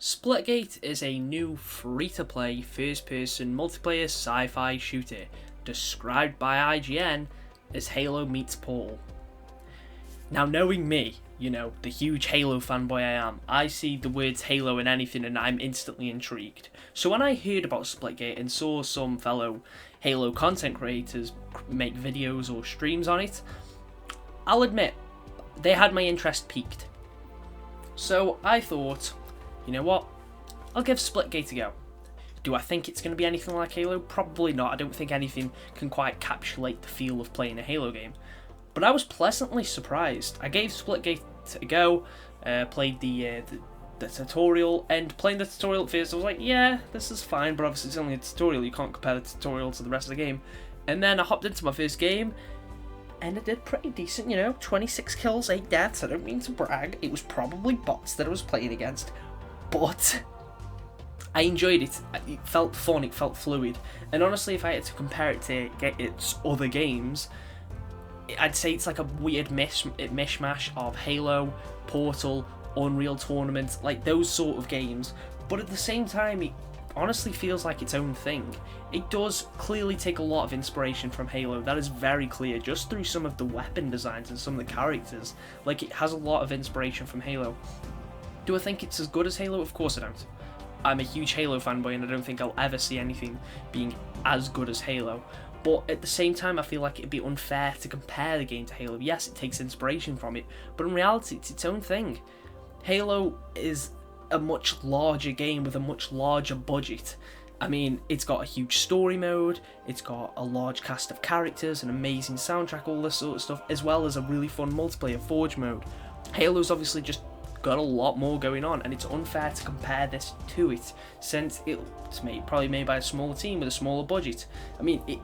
Splitgate is a new free-to-play first-person multiplayer sci-fi shooter described by IGN as Halo meets Portal. Now, knowing me, the huge Halo fanboy I am, I see the words Halo in anything and I'm instantly intrigued. So when I heard about Splitgate and saw some fellow Halo content creators make videos or streams on it, I'll admit, they had my interest piqued. So I thought, you know what, I'll give Splitgate a go. Do I think it's going to be anything like Halo? Probably not. I don't think anything can quite encapsulate the feel of playing a Halo game. But I was pleasantly surprised. I gave Splitgate a go, played the tutorial, and playing the tutorial at first I was like, yeah, this is fine, but obviously it's only a tutorial, you can't compare the tutorial to the rest of the game. And then I hopped into my first game, and it did pretty decent, 26 kills, 8 deaths. I don't mean to brag, it was probably bots that I was playing against, but I enjoyed it. It felt fun, it felt fluid, and honestly, if I had to compare it to its other games, I'd say it's like a weird mishmash of Halo, Portal, Unreal Tournament, like those sort of games, but at the same time, it honestly feels like its own thing. It does clearly take a lot of inspiration from Halo, that is very clear, just through some of the weapon designs and some of the characters. Like, it has a lot of inspiration from Halo. Do I think it's as good as Halo? Of course I don't. I'm a huge Halo fanboy and I don't think I'll ever see anything being as good as Halo. But at the same time, I feel like it'd be unfair to compare the game to Halo. Yes, it takes inspiration from it, but in reality, it's its own thing. Halo is a much larger game with a much larger budget. I mean, it's got a huge story mode, it's got a large cast of characters, an amazing soundtrack, all this sort of stuff, as well as a really fun multiplayer Forge mode. Halo's obviously just got a lot more going on, and it's unfair to compare this to it, since it's probably made by a smaller team with a smaller budget. I mean, it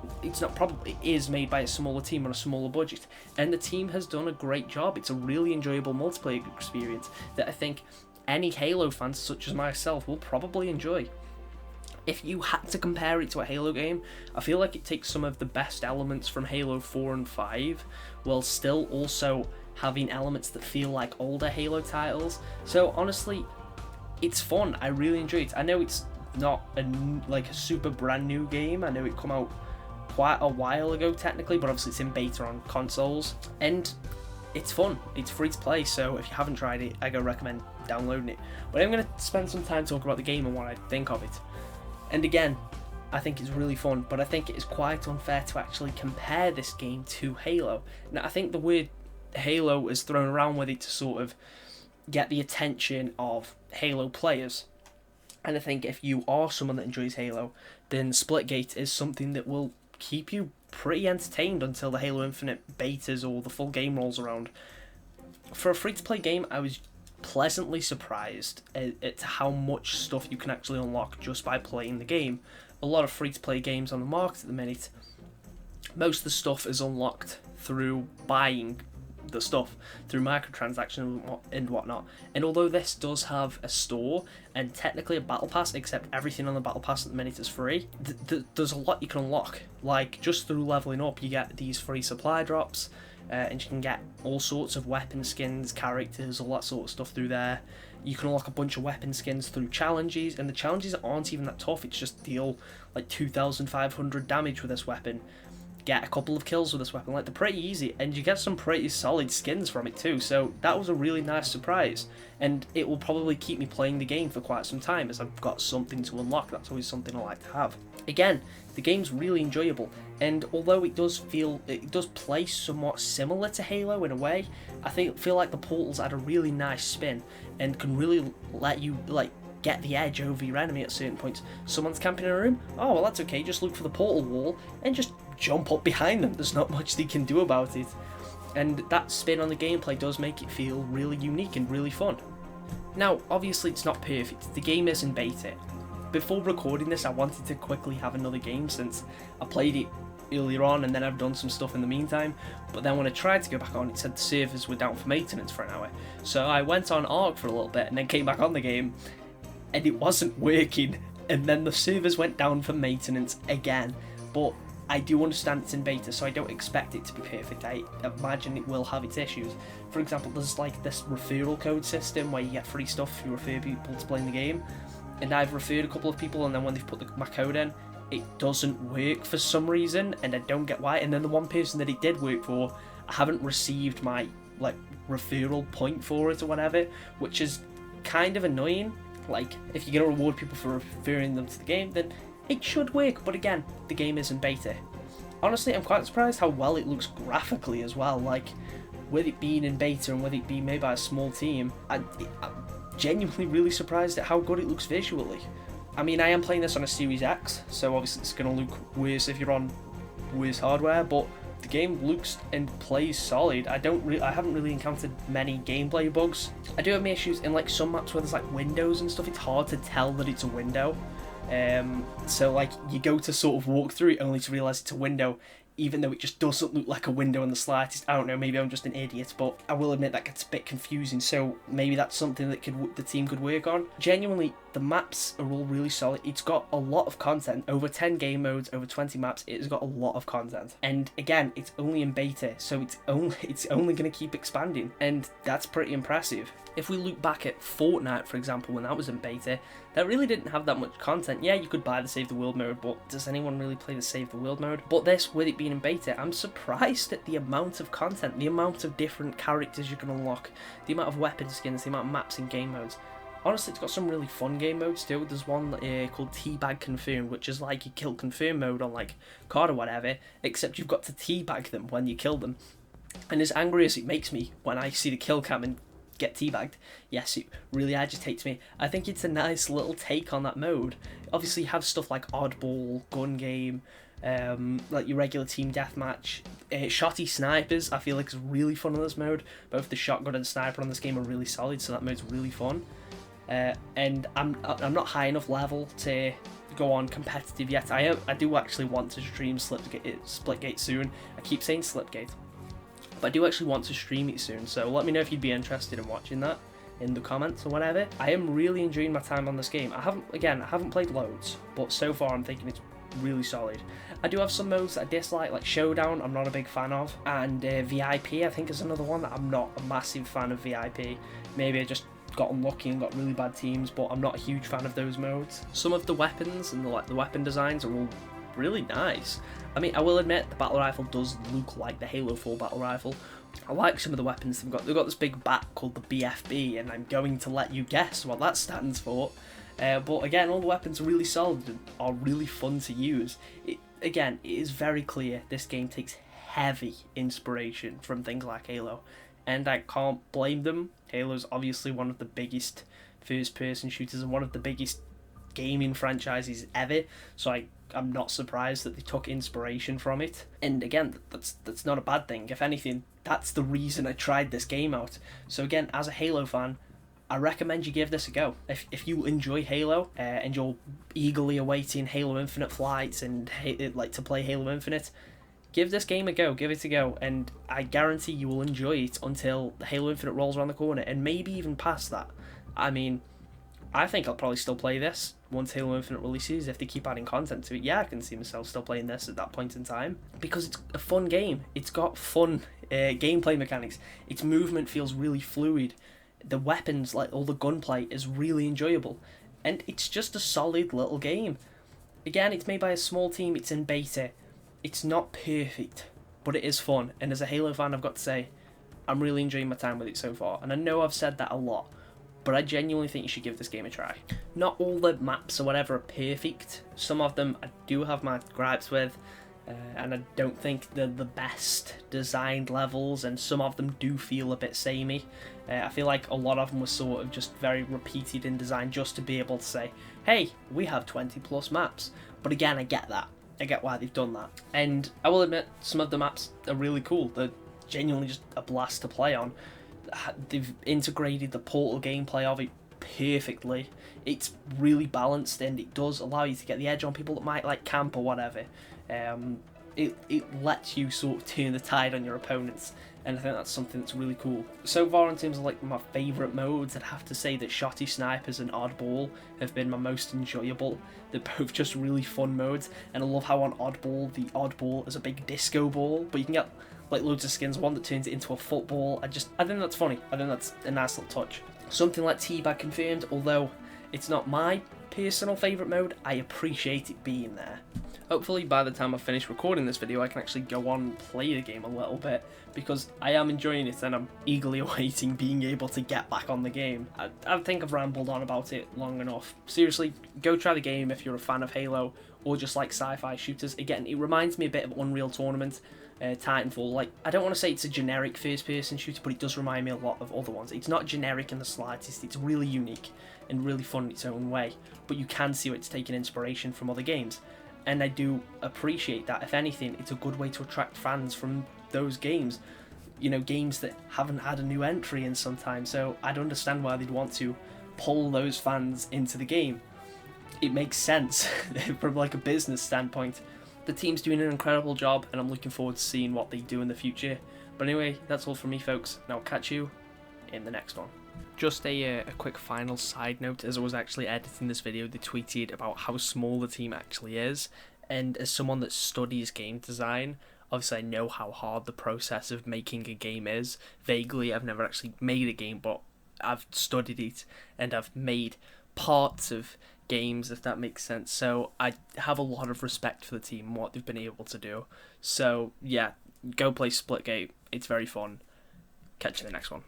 is made by a smaller team on a smaller budget, and the team has done a great job. It's a really enjoyable multiplayer experience that I think any Halo fans such as myself will probably enjoy. If you had to compare it to a Halo game, I feel like it takes some of the best elements from Halo 4 and 5, while still also having elements that feel like older Halo titles. So honestly, it's fun. I really enjoy it. I know it's not a super brand new game. I know it came out quite a while ago technically, but obviously it's in beta on consoles, and it's fun. It's free to play, so if you haven't tried it, I recommend downloading it. But I'm going to spend some time talking about the game and what I think of it. And again, I think it's really fun, but I think it is quite unfair to actually compare this game to Halo. Now, I think the word Halo is thrown around with it to sort of get the attention of Halo players. And I think if you are someone that enjoys Halo, then Splitgate is something that will keep you pretty entertained until the Halo Infinite betas or the full game rolls around. For a free-to-play game, I was pleasantly surprised at how much stuff you can actually unlock just by playing the game. A lot of free-to-play games on the market at the minute, most of the stuff is unlocked through buying the stuff, through microtransactions and whatnot. And although this does have a store and technically a battle pass, except everything on the battle pass at the minute is free, there's a lot you can unlock. Like, just through leveling up, you get these free supply drops, and you can get all sorts of weapon skins, characters, all that sort of stuff through there. You can unlock a bunch of weapon skins through challenges, and the challenges aren't even that tough. It's just deal like 2,500 damage with this weapon, get a couple of kills with this weapon. Like, they're pretty easy, and you get some pretty solid skins from it too. So that was a really nice surprise, and it will probably keep me playing the game for quite some time, as I've got something to unlock. That's always something I like to have. Again, the game's really enjoyable, and although it does play somewhat similar to Halo in a way, I feel like the portals add a really nice spin and can really let you get the edge over your enemy at certain points. Someone's camping in a room, oh well, that's okay, just look for the portal wall and just jump up behind them. There's not much they can do about it, and that spin on the gameplay does make it feel really unique and really fun. Now, obviously it's not perfect, the game is in beta. Before recording this, I wanted to quickly have another game since I played it earlier on and then I've done some stuff in the meantime, but then when I tried to go back on, it said the servers were down for maintenance for an hour. So I went on ARC for a little bit and then came back on the game, and it wasn't working, and then the servers went down for maintenance again. But I do understand it's in beta, so I don't expect it to be perfect. I imagine it will have its issues. For example, there's like this referral code system where you get free stuff if you refer people to playing the game. And I've referred a couple of people, and then when they've put my code in, it doesn't work for some reason, and I don't get why. And then the one person that it did work for, I haven't received my like referral point for it or whatever, which is kind of annoying. Like, if you're gonna reward people for referring them to the game, then it should work. But again, the game is in beta. Honestly, I'm quite surprised how well it looks graphically as well. Like, with it being in beta and with it being made by a small team, I'm genuinely really surprised at how good it looks visually. I mean, I am playing this on a Series X, so obviously it's going to look worse if you're on worse hardware, but the game looks and plays solid. I haven't really encountered many gameplay bugs. I do have my issues in like some maps where there's like windows and stuff. It's hard to tell that it's a window. So like you go to sort of walk through it only to realise it's a window, even though it just doesn't look like a window in the slightest. I don't know, maybe I'm just an idiot, but I will admit that gets a bit confusing, so maybe that's something that the team could work on. Genuinely, the maps are all really solid. It's got a lot of content, over 10 game modes, over 20 maps. It's got a lot of content, and again, it's only in beta, so it's only going to keep expanding, and that's pretty impressive. If we look back at Fortnite, for example, when that was in beta, that really didn't have that much content. Yeah, you could buy the Save the World mode, but does anyone really play the Save the World mode? But this, with it being in beta, I'm surprised at the amount of content, the amount of different characters you can unlock, the amount of weapon skins, the amount of maps and game modes. Honestly, it's got some really fun game modes too. There's one called Teabag Confirmed, which is like a kill confirm mode on like COD or whatever, except you've got to teabag them when you kill them. And as angry as it makes me when I see the kill cam and get teabagged, yes, it really agitates me. I think it's a nice little take on that mode. Obviously, you have stuff like Oddball, Gun Game, like your regular team deathmatch. Shotty snipers, I feel like is really fun on this mode. Both the shotgun and sniper on this game are really solid, so that mode's really fun. And I'm not high enough level to go on competitive yet. I do actually want to stream Splitgate soon. I keep saying Splitgate, but I do actually want to stream it soon, so let me know if you'd be interested in watching that in the comments or whatever. I am really enjoying my time on this game. I haven't played loads, but so far I'm thinking it's really solid. I do have some modes that I dislike, like Showdown, I'm not a big fan of, and VIP I think is another one that I'm not a massive fan of. VIP, maybe I just got unlucky and got really bad teams, but I'm not a huge fan of those modes. Some of the weapons and the weapon designs are all really nice. I mean, I will admit the battle rifle does look like the Halo 4 battle rifle. I like some of the weapons they've got. They've got this big bat called the BFB, and I'm going to let you guess what that stands for. But again, all the weapons are really solid and are really fun to use. Again, it is very clear this game takes heavy inspiration from things like Halo, and I can't blame them. Halo's obviously one of the biggest first-person shooters and one of the biggest gaming franchises ever, so I'm not surprised that they took inspiration from it. And again, that's not a bad thing. If anything, that's the reason I tried this game out. So again, as a Halo fan, I recommend you give this a go. If you enjoy Halo and you're eagerly awaiting Halo Infinite flights and like to play Halo Infinite, give this game a go, give it a go, and I guarantee you will enjoy it until Halo Infinite rolls around the corner, and maybe even past that. I mean, I think I'll probably still play this once Halo Infinite releases, if they keep adding content to it. Yeah, I can see myself still playing this at that point in time, because it's a fun game. It's got fun gameplay mechanics. Its movement feels really fluid. The weapons, like all the gunplay, is really enjoyable, and it's just a solid little game. Again, it's made by a small team, it's in beta. It's not perfect, but it is fun, and as a Halo fan, I've got to say, I'm really enjoying my time with it so far, and I know I've said that a lot, but I genuinely think you should give this game a try. Not all the maps or whatever are perfect. Some of them I do have my gripes with, and I don't think they're the best designed levels, and some of them do feel a bit samey. I feel like a lot of them were sort of just very repeated in design just to be able to say, hey, we have 20 plus maps. But again, I get that. I get why they've done that. And I will admit, some of the maps are really cool. They're genuinely just a blast to play on. They've integrated the Portal gameplay of it perfectly. It's really balanced, and it does allow you to get the edge on people that might like camp or whatever. it lets you sort of turn the tide on your opponents, and I think that's something that's really cool. So far, in terms of like my favourite modes, I'd have to say that Shotty Snipers and Oddball have been my most enjoyable. They're both just really fun modes, and I love how on Oddball, the Oddball is a big disco ball, but you can get like loads of skins, one that turns it into a football. I think that's funny. I think that's a nice little touch. Something like Teabag Confirmed, although it's not my personal favourite mode, I appreciate it being there. Hopefully by the time I finish recording this video I can actually go on and play the game a little bit, because I am enjoying it and I'm eagerly awaiting being able to get back on the game. I think I've rambled on about it long enough. Seriously, go try the game if you're a fan of Halo or just like sci-fi shooters. Again, it reminds me a bit of Unreal Tournament, Titanfall. Like, I don't want to say it's a generic first-person shooter, but it does remind me a lot of other ones. It's not generic in the slightest. It's really unique and really fun in its own way, but you can see it's taking inspiration from other games. And I do appreciate that. If anything, it's a good way to attract fans from those games. You know, games that haven't had a new entry in some time. So I'd understand why they'd want to pull those fans into the game. It makes sense from like a business standpoint. The team's doing an incredible job, and I'm looking forward to seeing what they do in the future. But anyway, that's all from me, folks, and I'll catch you in the next one. Just a quick final side note, as I was actually editing this video, they tweeted about how small the team actually is, and as someone that studies game design, obviously I know how hard the process of making a game is. Vaguely, I've never actually made a game, but I've studied it, and I've made parts of games, if that makes sense. So I have a lot of respect for the team and what they've been able to do. So yeah, go play Splitgate, it's very fun. Catch you in the next one.